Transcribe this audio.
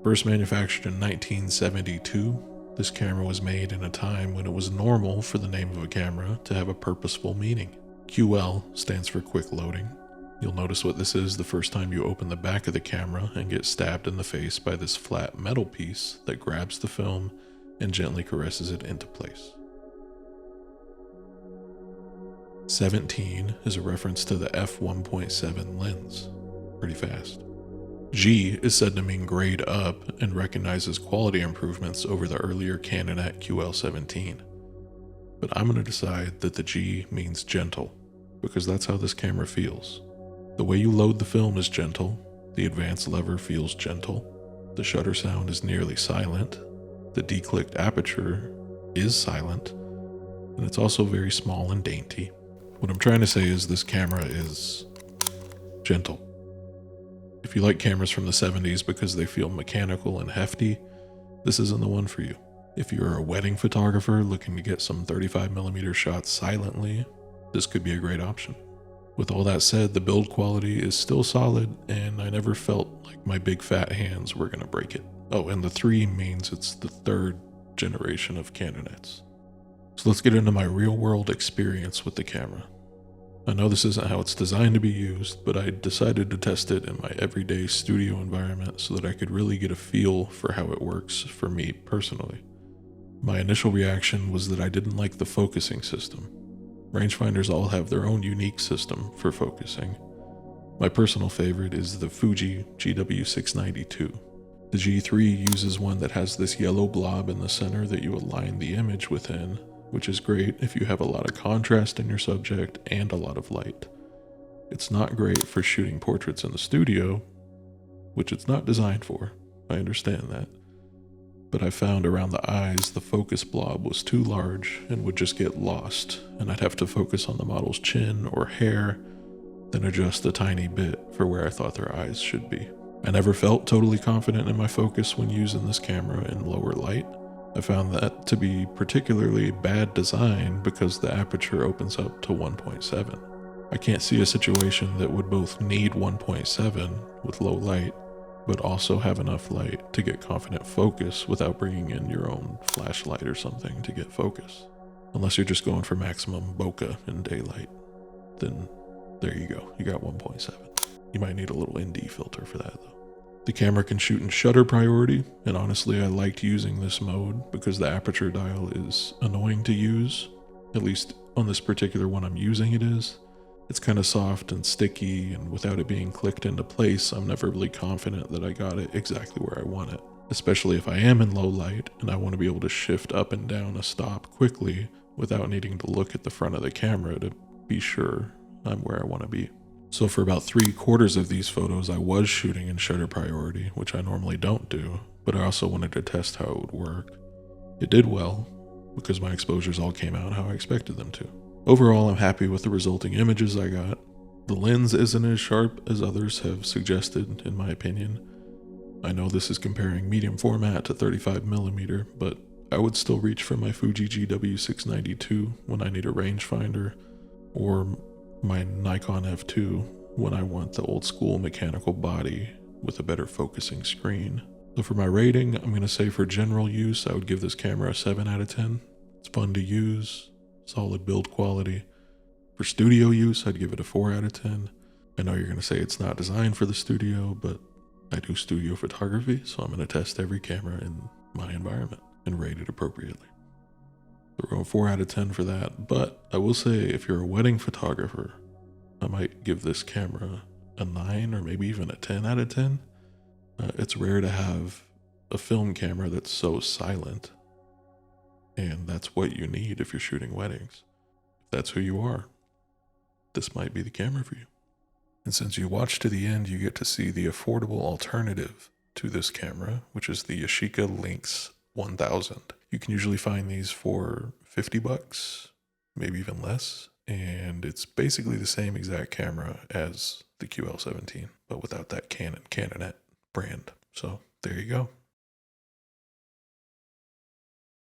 First manufactured in 1972, this camera was made in a time when it was normal for the name of a camera to have a purposeful meaning. QL stands for quick loading. You'll notice what this is the first time you open the back of the camera and get stabbed in the face by this flat metal piece that grabs the film and gently caresses it into place. 17 is a reference to the f1.7 lens. Pretty fast. G is said to mean grade up and recognizes quality improvements over the earlier Canonet QL17. But I'm going to decide that the G means gentle, because that's how this camera feels. The way you load the film is gentle, the advance lever feels gentle, the shutter sound is nearly silent, the declicked aperture is silent, and it's also very small and dainty. What I'm trying to say is this camera is gentle. If you like cameras from the 70s because they feel mechanical and hefty, this isn't the one for you. If you're a wedding photographer looking to get some 35mm shots silently, this could be a great option. With all that said, the build quality is still solid, and I never felt like my big fat hands were going to break it. Oh, and the 3 means it's the 3rd generation of Canonets. So let's get into my real-world experience with the camera. I know this isn't how it's designed to be used, but I decided to test it in my everyday studio environment so that I could really get a feel for how it works for me personally. My initial reaction was that I didn't like the focusing system. Rangefinders all have their own unique system for focusing. My personal favorite is the Fuji GW692. The G3 uses one that has this yellow blob in the center that you align the image within, which is great if you have a lot of contrast in your subject and a lot of light. It's not great for shooting portraits in the studio, which it's not designed for. I understand that. But I found around the eyes the focus blob was too large and would just get lost, and I'd have to focus on the model's chin or hair, then adjust a tiny bit for where I thought their eyes should be. I never felt totally confident in my focus when using this camera in lower light. I found that to be particularly bad design because the aperture opens up to 1.7. I can't see a situation that would both need 1.7 with low light, but also have enough light to get confident focus without bringing in your own flashlight or something to get focus. Unless you're just going for maximum bokeh in daylight, then there you go, you got 1.7. You might need a little ND filter for that though. The camera can shoot in shutter priority, and honestly I liked using this mode because the aperture dial is annoying to use, at least on this particular one I'm using it is. It's kind of soft and sticky, and without it being clicked into place, I'm never really confident that I got it exactly where I want it, especially if I am in low light and I want to be able to shift up and down a stop quickly without needing to look at the front of the camera to be sure I'm where I want to be. So for about 3/4 of these photos, I was shooting in shutter priority, which I normally don't do, but I also wanted to test how it would work. It did well, because my exposures all came out how I expected them to. Overall, I'm happy with the resulting images I got. The lens isn't as sharp as others have suggested, in my opinion. I know this is comparing medium format to 35mm, but I would still reach for my Fuji GW692 when I need a rangefinder, or my Nikon F2 when I want the old school mechanical body with a better focusing screen. So for my rating, I'm going to say for general use, I would give this camera a 7 out of 10. It's fun to use, solid build quality. For studio use, I'd give it a 4 out of 10. I know you're going to say it's not designed for the studio, but I do studio photography, so I'm going to test every camera in my environment and rate it appropriately. So we're going 4 out of 10 for that, but I will say if you're a wedding photographer, I might give this camera a 9 or maybe even a 10 out of 10. It's rare to have a film camera that's so silent, and that's what you need if you're shooting weddings. If that's who you are, this might be the camera for you. And since you watch to the end, you get to see the affordable alternative to this camera, which is the Yashica Lynx 1000. You can usually find these for $50, maybe even less, and it's basically the same exact camera as the QL17, but without that Canonet brand. So there you go.